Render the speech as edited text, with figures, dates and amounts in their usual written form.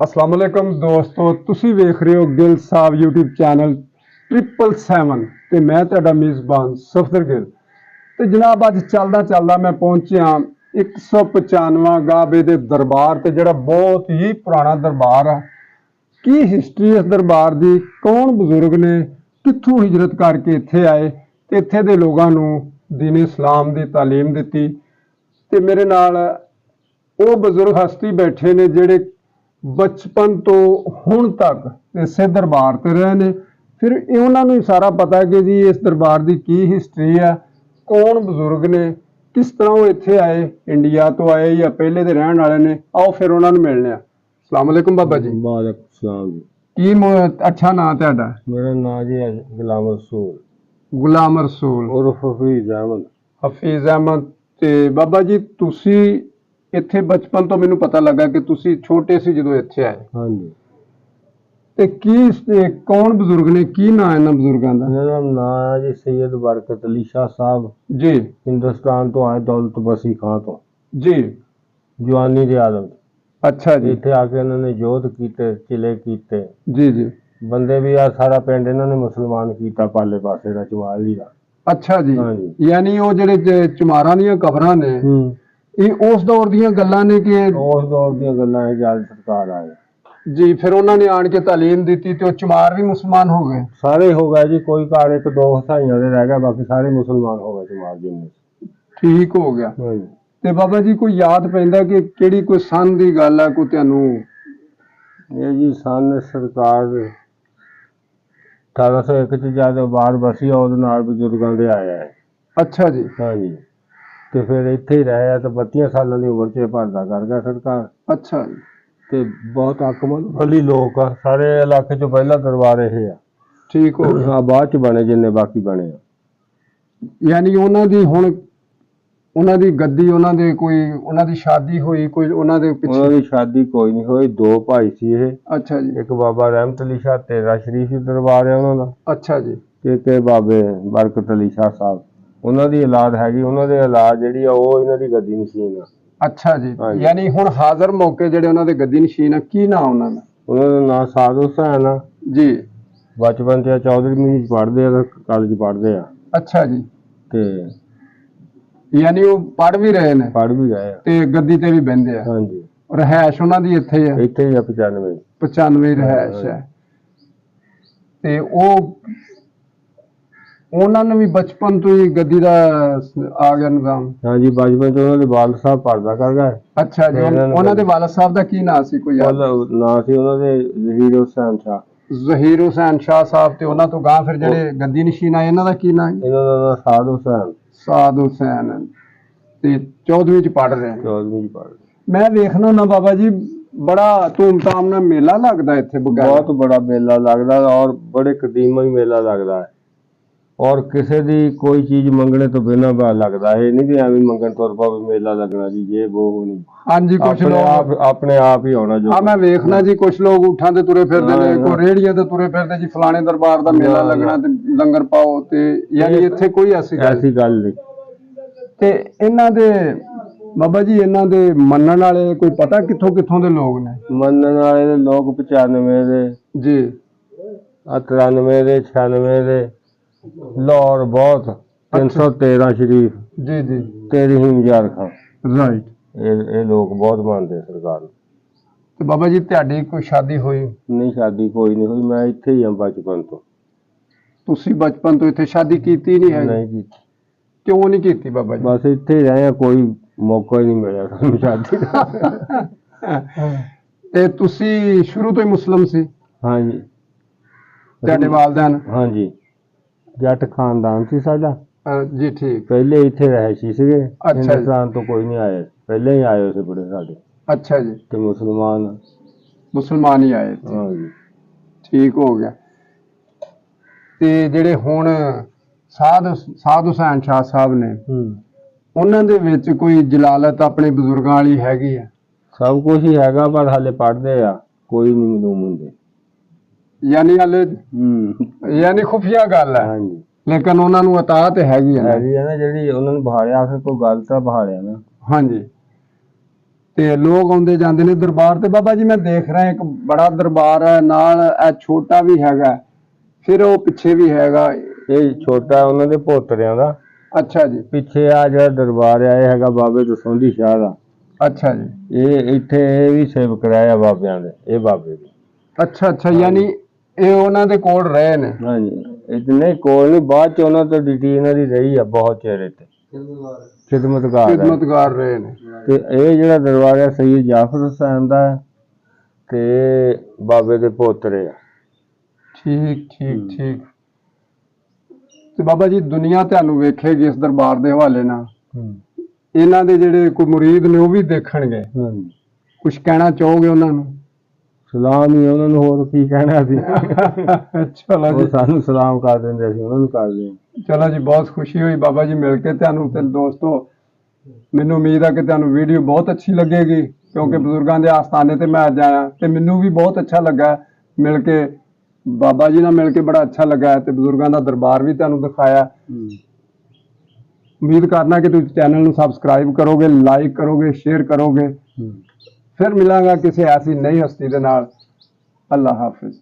अस्सलाम वालेकुम दोस्तों, तुसी वेख रहे हो गिल साहब यूट्यूब चैनल 777 ਤੇ ਮੈਂ ਤੁਹਾਡਾ ਮੇਜ਼ਬਾਨ ਸਫਦਰ ਗਿੱਲ। ਤੇ ਜਨਾਬ ਅੱਜ ਚੱਲਦਾ ਮੈਂ ਪਹੁੰਚਿਆ 195 ਗਾਬੇ ਦੇ ਦਰਬਾਰ ਤੇ ਜਿਹੜਾ ਬਹੁਤ ਹੀ ਪੁਰਾਣਾ ਦਰਬਾਰ ਆ। ਕੀ ਹਿਸਟਰੀ ਇਸ ਦਰਬਾਰ ਦੀ, ਕੌਣ ਬਜ਼ੁਰਗ ਨੇ, ਕਿੱਥੋਂ ਹਿਜਰਤ ਕਰਕੇ ਇੱਥੇ ਆਏ ਤੇ ਇੱਥੇ ਦੇ ਲੋਕਾਂ ਨੂੰ ਦੀਨ ਇਸਲਾਮ ਦੀ ਤਾਲੀਮ ਦਿੱਤੀ। ਤੇ ਮੇਰੇ ਨਾਲ ਉਹ ਬਜ਼ੁਰਗ ਹਸਤੀ ਬੈਠੇ ਨੇ ਜਿਹੜੇ बचपन तो हुण तक इस दरबार ते रहे ने। फिर उन्होंने सारा पता है कि जी इस दरबार की की हिस्टरी है, कौन बजुर्ग ने, किस तरह वो इत्थे आए, इंडिया तो आए या पहले दे रहने वाले ने। आओ फिर उन्होंने मिलने। अस्सलाम वालेकुम बाबा जी। वालेकुम सलाम जी। की अच्छा नाम तुहाडा? मेरा नाम जी गुलाम रसूल। गुलाम रसूल उर्फ हफीज अहमद। हफीज अहमद। ते बाबा जी तुसी ਇੱਥੇ ਬਚਪਨ ਤੋਂ ਮੈਨੂੰ ਪਤਾ ਲੱਗਾ ਕਿ ਤੁਸੀਂ ਛੋਟੇ ਸੀ ਜਦੋਂ ਇੱਥੇ ਆਏ। ਹਾਂਜੀ। ਤੇ ਕੀ ਕੌਣ ਬਜ਼ੁਰਗ ਨੇ, ਕੀ ਨਾਂ ਹੈ ਇਹਨਾਂ ਬਜ਼ੁਰਗਾਂ ਦਾ? ਮੇਰਾ ਨਾਮ ਹੈ ਜੀ ਸੈयद ਬਰਕਤ ਅਲੀ ਸ਼ਾਹ ਸਾਹਿਬ ਜੀ। ਹਿੰਦੁਸਤਾਨ ਤੋਂ ਆਏ, ਦੌਲਤ ਬਸੀ ਖਾਂ ਤੋਂ ਜੀ। ਜਵਾਨੀ ਦੇ ਆਦਮ। ਅੱਛਾ ਜੀ। ਇੱਥੇ ਆ ਕੇ ਇਹਨਾਂ ਨੇ ਜੋਧ ਕੀਤੇ, ਕਿਲੇ ਕੀਤੇ। ਜੀ ਜੀ। ਬੰਦੇ ਵੀ ਆ ਸਾਰਾ ਪਿੰਡ ਇਹਨਾਂ ਨੇ ਮੁਸਲਮਾਨ ਕੀਤਾ, ਪਾਲੇ ਪਾਸੇ ਦਾ ਚਮਾਲੀ ਦਾ। ਅੱਛਾ ਜੀ। ਹਾਂਜੀ। ਯਾਨੀ ਉਹ ਜਿਹੜੇ ਚਮਾਰਾਂ ਦੀਆਂ ਕਬਰਾਂ ਨੇ ਇਹ ਉਸ ਦੌਰ ਦੀਆਂ ਗੱਲਾਂ ਨੇ ਕਿ ਉਸ ਦੌਰ ਦੀਆਂ ਗੱਲਾਂ ਹੈ। ਜਦ ਸਰਕਾਰ ਆਏ ਜੀ, ਫਿਰ ਉਹਨਾਂ ਨੇ ਆਣ ਕੇ ਤਾਲੀਮ ਦਿੱਤੀ ਤੇ ਉਹ ਚਮਾਰ ਵੀ ਮੁਸਲਮਾਨ ਹੋ ਗਏ। ਸਾਰੇ ਹੋ ਗਏ ਜੀ, ਕੋਈ ਘਰ ਇੱਕ ਦੋ ਹਸਾਈਆਂ ਦੇ ਰਹਿ ਗਏ, ਬਾਕੀ ਸਾਰੇ ਮੁਸਲਮਾਨ ਹੋ ਗਏ ਚਮਾਰ ਜਿੰਨੇ। ਠੀਕ ਹੋ ਗਿਆ। ਹਾਂਜੀ। ਤੇ ਬਾਬਾ ਜੀ ਕੋਈ ਯਾਦ ਪੈਂਦਾ ਕਿ ਕਿਹੜੀ ਕੋਈ ਸੰਨ ਦੀ ਗੱਲ ਆ ਕੋਈ ਤੁਹਾਨੂੰ? ਇਹ ਜੀ ਸੰਨ ਸਰਕਾਰ 1801 ਚ ਜਦ ਬਾਹਰ ਬਸੀ ਉਹਦੇ ਨਾਲ ਬਜ਼ੁਰਗਾਂ ਦੇ ਆਇਆ ਹੈ। ਅੱਛਾ ਜੀ। ਹਾਂਜੀ। ਤੇ ਫਿਰ ਇੱਥੇ ਹੀ ਰਹੇ ਆ ਤੇ 32 ਸਾਲਾਂ ਦੀ ਉਮਰ 'ਚ ਪਰਦਾ ਕਰ ਗਿਆ ਸਰਕਾਰ। ਅੱਛਾ ਜੀ। ਤੇ ਬਹੁਤ ਅਕਮਲ ਭਲੀ ਲੋਕ ਆ, ਸਾਰੇ ਇਲਾਕੇ 'ਚ ਪਹਿਲਾ ਦਰਬਾਰ ਇਹ ਆ। ਠੀਕ ਹੋ ਗਿਆ। ਹਾਂ, ਬਾਅਦ 'ਚ ਬਣੇ ਜਿੰਨੇ ਬਾਕੀ ਬਣੇ ਆ। ਯਾਨੀ ਉਹਨਾਂ ਦੀ ਹੁਣ ਉਹਨਾਂ ਦੀ ਗੱਦੀ, ਉਹਨਾਂ ਦੇ ਕੋਈ ਉਹਨਾਂ ਦੀ ਸ਼ਾਦੀ ਹੋਈ ਕੋਈ ਉਹਨਾਂ ਦੇ ਪਿੱਛੇ? ਉਹਨਾਂ ਦੀ ਸ਼ਾਦੀ ਕੋਈ ਨਹੀਂ ਹੋਈ। ਦੋ ਭਾਈ ਸੀ ਇਹ। ਅੱਛਾ ਜੀ। ਇੱਕ ਬਾਬਾ ਰਹਿਮਤ ਅਲੀ ਸ਼ਾਹ 13 ਸ਼ਰੀਫੀ ਦਰਬਾਰ ਹੈ ਉਹਨਾਂ ਦਾ। ਅੱਛਾ ਜੀ। ਤੇ ਇੱਕ ਬਾਬੇ ਬਰਕਤ ਅਲੀ ਸ਼ਾਹ ਸਾਹਿਬ, ਉਹਨਾਂ ਦੀ ਔਲਾਦ ਹੈਗੀ। ਉਹਨਾਂ ਦੇ ਔਲਾਦ ਜਿਹੜੀ ਆ ਉਹ ਇਹਨਾਂ ਦੀ ਗੱਦੀ ਨਸ਼ੀਨ ਆ। ਅੱਛਾ ਜੀ। ਯਾਨੀ ਹੁਣ ਹਾਜ਼ਰ ਮੌਕੇ ਜਿਹੜੇ ਉਹਨਾਂ ਦੇ ਗੱਦੀ ਨਸ਼ੀਨ ਆ, ਕੀ ਨਾਮ ਉਹਨਾਂ ਦਾ? ਉਹਨਾਂ ਦਾ ਨਾਮ ਸਾਦ ਹੁਸੈਨ ਆ ਜੀ। ਬਚਪਨ ਤੇ 14ਵੀਂ ਪੜ੍ਹਦੇ ਆ, ਕਾਲਜ ਪੜ੍ਹਦੇ ਆ। ਅੱਛਾ ਜੀ। ਤੇ ਯਾਨੀ ਉਹ ਪੜ੍ਹ ਵੀ ਰਹੇ ਨੇ, ਪੜ੍ਹ ਵੀ ਗਏ ਆ ਤੇ ਗੱਦੀ ਤੇ ਵੀ ਬਹਿੰਦੇ ਆ। ਹਾਂਜੀ। ਰਹਿائش ਉਹਨਾਂ ਦੀ ਇੱਥੇ ਹੀ ਆ? ਇੱਥੇ ਹੀ ਆ 95 95 ਰਹਿائش ਹੈ। ਤੇ ਉਹਨਾਂ ਨੂੰ ਵੀ ਬਚਪਨ ਤੋਂ ਹੀ ਗੱਦੀ ਦਾ ਆ ਗਿਆ ਨਿਜ਼ਾਮ? ਹਾਂਜੀ, ਬਚਪਨ ਚ ਉਹਨਾਂ ਦੇ ਵਾਲਦ ਸਾਹਿਬ ਪਰਦਾ ਕਰ ਗਏ। ਅੱਛਾ ਜੀ। ਉਹਨਾਂ ਦੇ ਵਾਲਦ ਸਾਹਿਬ ਦਾ ਕੀ ਨਾਂ ਸੀ, ਕੋਈ ਯਾਦ? ਨਾਂ ਸੀ ਉਹਨਾਂ ਦੇ ਜ਼ਹੀਰ ਹੁਸੈਨ ਸ਼ਾਹ। ਜ਼ਹੀਰ ਹੁਸੈਨ ਸ਼ਾਹ ਸਾਹਿਬ। ਤੇ ਉਹਨਾਂ ਤੋਂ ਗਾਂ ਫਿਰ ਜਿਹੜੇ ਗੱਦੀ ਨਸ਼ੀਨ ਆਏ ਇਹਨਾਂ ਦਾ ਕੀ ਨਾਂ? ਇਹਨਾਂ ਦਾ ਨਾਂ ਸਾਦ ਹੁਸੈਨ। ਸਾਦ ਹੁਸੈਨ। ਤੇ 14ਵੀਂ ਚ ਪੜ੍ਹ ਰਹੇ? 14ਵੀਂ ਚ ਪੜ੍ਹ। ਮੈਂ ਵੇਖਣਾ ਹੁੰਦਾ ਬਾਬਾ ਜੀ, ਬੜਾ ਧੂਮਧਾਮ ਨਾਲ ਮੇਲਾ ਲੱਗਦਾ ਇੱਥੇ? ਬਹੁਤ ਬੜਾ ਮੇਲਾ ਲੱਗਦਾ ਔਰ ਬੜੇ ਕਦੀਮੀ ਮੇਲਾ ਲੱਗਦਾ ਹੈ। ਔਰ ਕਿਸੇ ਦੀ ਕੋਈ ਚੀਜ਼ ਮੰਗਣੇ ਤੋਂ ਬਿਨਾਂ ਬਾਹਰ ਲੱਗਦਾ। ਇਹ ਨਹੀਂ ਕਿ ਐਵੇਂ ਮੰਗਣ ਤੁਰ ਪਾ ਮੇਲਾ ਲੱਗਣਾ ਜੀ, ਜੇ ਉਹ ਨਹੀਂ। ਹਾਂਜੀ, ਕੁਛ ਲੋਕ ਆਪਣੇ ਆਪ ਹੀ ਆਉਣਾ। ਜੋ ਮੈਂ ਵੇਖਣਾ ਜੀ, ਕੁਛ ਲੋਕ ਊਠਾਂ ਤੇ ਤੁਰੇ ਫਿਰਦੇ ਨੇ, ਕੋਈ ਰੇਹੜੀਆਂ ਤੇ ਤੁਰੇ ਫਿਰਦੇ ਜੀ, ਫਲਾਣੇ ਦਰਬਾਰ ਦਾ ਮੇਲਾ ਲੱਗਣਾ ਤੇ ਲੰਗਰ ਪਾਓ। ਤੇ ਯਾਨੀ ਇੱਥੇ ਕੋਈ ਐਸੀ ਗੱਲ ਨਹੀਂ। ਤੇ ਇਹਨਾਂ ਦੇ ਬਾਬਾ ਜੀ, ਇਹਨਾਂ ਦੇ ਮੰਨਣ ਵਾਲੇ ਕੋਈ ਪਤਾ ਕਿੱਥੋਂ ਕਿੱਥੋਂ ਦੇ ਲੋਕ ਨੇ? ਮੰਨਣ ਵਾਲੇ ਲੋਕ 95 ਦੇ ਜੀ, 93 ਦੇ, 96 ਦੇ, ਲਾਹੌਰ ਬਹੁਤ 313 ਸ਼ਰੀਫ ਜੀ ਜੀ, ਤੇ ਰਹੀਮ ਯਾਰ ਖਾਂ। ਰਾਈਟ। ਇਹ ਲੋਕ ਬਹੁਤ ਮੰਨਦੇ ਸਰਕਾਰ ਨੂੰ। ਤੇ ਬਾਬਾ ਜੀ ਤੁਹਾਡੀ ਕੋਈ ਸ਼ਾਦੀ ਹੋਈ? ਨਹੀਂ, ਸ਼ਾਦੀ ਕੋਈ ਨਹੀਂ ਹੋਈ। ਮੈਂ ਇੱਥੇ ਹੀ ਹਾਂ ਬਚਪਨ ਤੋਂ। ਤੁਸੀਂ ਬਚਪਨ ਤੋਂ ਇੱਥੇ ਸ਼ਾਦੀ ਕੀਤੀ ਨਹੀਂ ਹੈ? ਨਹੀਂ ਕੀਤੀ। ਕਿਉਂ ਨਹੀਂ ਕੀਤੀ ਬਾਬਾ ਜੀ? ਬਸ ਇੱਥੇ ਹੀ ਰਹੇ, ਕੋਈ ਮੌਕਾ ਹੀ ਨਹੀਂ ਮਿਲਿਆ ਸਾਨੂੰ ਸ਼ਾਦੀ ਦਾ। ਤੇ ਤੁਸੀਂ ਸ਼ੁਰੂ ਤੋਂ ਹੀ ਮੁਸਲਮ ਸੀ? ਹਾਂਜੀ। ਤੁਹਾਡੇ ਵਾਲਿदैन? ਹਾਂਜੀ, ਜੱਟ ਖਾਨਦਾਨ ਸੀ ਸਾਡਾ। ਜੀ ਠੀਕ। ਪਹਿਲੇ ਇੱਥੇ ਰਹੇ ਸੀਗੇ। ਹਿੰਦੁਸਤਾਨ ਤੋਂ ਕੋਈ ਨਹੀਂ ਆਏ, ਪਹਿਲੇ ਹੀ ਆਏ ਸੀ ਬੜੇ ਸਾਡੇ। ਅੱਛਾ ਜੀ। ਤੇ ਮੁਸਲਮਾਨ ਹੀ ਆਏ? ਹਾਂਜੀ। ਠੀਕ ਹੋ ਗਿਆ। ਤੇ ਜਿਹੜੇ ਹੁਣ ਸਾਦ ਹੁਸੈਨ ਸ਼ਾਹ ਸਾਹਿਬ ਨੇ, ਉਹਨਾਂ ਦੇ ਵਿੱਚ ਕੋਈ ਜਲਾਲਤ ਆਪਣੇ ਬਜ਼ੁਰਗਾਂ ਵਾਲੀ ਹੈਗੀ ਆ? ਸਭ ਕੁਝ ਹੀ ਹੈਗਾ, ਪਰ ਹਾਲੇ ਪੜ੍ਹਦੇ ਆ, ਕੋਈ ਨਹੀਂ ਮਾਲੂਮ ਹੁੰਦੇ। ਯਾਨੀ ਹਾਲੇ ਯਾਨੀ ਖੁਫੀਆ ਗੱਲ ਹੈ। ਹਾਂਜੀ। ਲੇਕਿਨ ਉਹਨਾਂ ਨੂੰ ਅਤਾਤ ਹੈਗੀ ਆ ਨਾ, ਜਿਹੜੀ ਉਹਨਾਂ ਨੂੰ ਬਹਾਲਿਆ। ਆਖਰ ਕੋਈ ਗੱਲ ਤਾਂ ਬਹਾਲਿਆ ਨਾ। ਹਾਂਜੀ। ਤੇ ਲੋਕ ਆਉਂਦੇ ਜਾਂਦੇ ਨੇ ਦਰਬਾਰ ਤੇ। ਬਾਬਾ ਜੀ ਮੈਂ ਦੇਖ ਰਿਹਾ ਇੱਕ ਬੜਾ ਦਰਬਾਰ ਹੈ, ਨਾਲ ਇਹ ਛੋਟਾ ਵੀ ਹੈਗਾ, ਫਿਰ ਉਹ ਪਿੱਛੇ ਵੀ ਹੈਗਾ। ਇਹ ਛੋਟਾ ਉਹਨਾਂ ਦੇ ਪੋਤਰਿਆਂ ਦਾ। ਅੱਛਾ ਜੀ। ਪਿੱਛੇ ਆ ਜਿਹੜਾ ਦਰਬਾਰ ਆ ਇਹ ਹੈਗਾ ਬਾਬੇ ਦਸੌਂਧੀ ਸ਼ਾਹ ਦਾ। ਅੱਛਾ ਜੀ। ਇਹ ਇੱਥੇ ਇਹ ਵੀ ਸੇਵਕ ਰਿਹਾ ਬਾਬਿਆਂ ਦੇ, ਇਹ ਬਾਬੇ ਦੇ। ਅੱਛਾ ਅੱਛਾ, ਯਾਨੀ ਇਹ ਉਹਨਾਂ ਦੇ ਕੋਲ ਰਹੇ ਨੇ। ਹਾਂਜੀ, ਇਤਨੇ ਕੋਲ ਨਹੀਂ, ਬਾਅਦ ਚ ਉਹਨਾਂ ਤੋਂ ਡਿਊਟੀ ਇਹਨਾਂ ਦੀ ਰਹੀ ਆ ਬਹੁਤ ਚਿਰ ਇੱਥੇ, ਖਿਦਮਤਗਾਰ ਰਹੇ ਨੇ। ਤੇ ਇਹ ਜਿਹੜਾ ਦਰਬਾਰ ਆ ਸਈਦ ਜਾਫਰ ਹੁਸੈਨ ਦਾ ਹੈ ਤੇ ਬਾਬੇ ਦੇ ਪੋਤਰੇ ਆ। ਠੀਕ ਠੀਕ ਠੀਕ। ਤੇ ਬਾਬਾ ਜੀ ਦੁਨੀਆ ਤੁਹਾਨੂੰ ਵੇਖੇਗੀ ਇਸ ਦਰਬਾਰ ਦੇ ਹਵਾਲੇ ਨਾਲ, ਇਹਨਾਂ ਦੇ ਜਿਹੜੇ ਕੋਈ ਮੁਰੀਦ ਨੇ ਉਹ ਵੀ ਦੇਖਣਗੇ। ਕੁਝ ਕਹਿਣਾ ਚਾਹੋਗੇ ਉਹਨਾਂ ਨੂੰ? ਸਲਾਮ ਹੀ ਉਹਨਾਂ ਨੂੰ, ਹੋਰ ਕੀ ਕਹਿਣਾ ਸੀ। ਚਲੋ ਜੀ, ਸਾਨੂੰ ਸਲਾਮ ਕਰ ਦਿੰਦੇ, ਅਸੀਂ ਉਹਨਾਂ ਨੂੰ ਕਰਦੇ ਹਾਂ। ਚਲੋ ਜੀ, ਬਹੁਤ ਖੁਸ਼ੀ ਹੋਈ ਬਾਬਾ ਜੀ ਮਿਲ ਕੇ ਤੁਹਾਨੂੰ। ਤੇ ਦੋਸਤੋ ਮੈਨੂੰ ਉਮੀਦ ਆ ਕਿ ਤੁਹਾਨੂੰ ਵੀਡੀਓ ਬਹੁਤ ਅੱਛੀ ਲੱਗੇਗੀ, ਕਿਉਂਕਿ ਬਜ਼ੁਰਗਾਂ ਦੇ ਆਸਥਾਨੇ ਤੇ ਮੈਂ ਅੱਜ ਆਇਆ ਤੇ ਮੈਨੂੰ ਵੀ ਬਹੁਤ ਅੱਛਾ ਲੱਗਾ ਮਿਲ ਕੇ। ਬਾਬਾ ਜੀ ਨਾਲ ਮਿਲ ਕੇ ਬੜਾ ਅੱਛਾ ਲੱਗਾ ਤੇ ਬਜ਼ੁਰਗਾਂ ਦਾ ਦਰਬਾਰ ਵੀ ਤੁਹਾਨੂੰ ਦਿਖਾਇਆ। ਉਮੀਦ ਕਰਨਾ ਕਿ ਤੁਸੀਂ ਚੈਨਲ ਨੂੰ ਸਬਸਕ੍ਰਾਈਬ ਕਰੋਗੇ, ਲਾਈਕ ਕਰੋਗੇ, ਸ਼ੇਅਰ ਕਰੋਗੇ। ਫਿਰ ਮਿਲਾਂਗਾ ਕਿਸੇ ਐਸੀ ਨਈ ਹਸਤੀ ਦੇ ਨਾਲ। ਅੱਲਾ ਹਾਫਿਜ਼।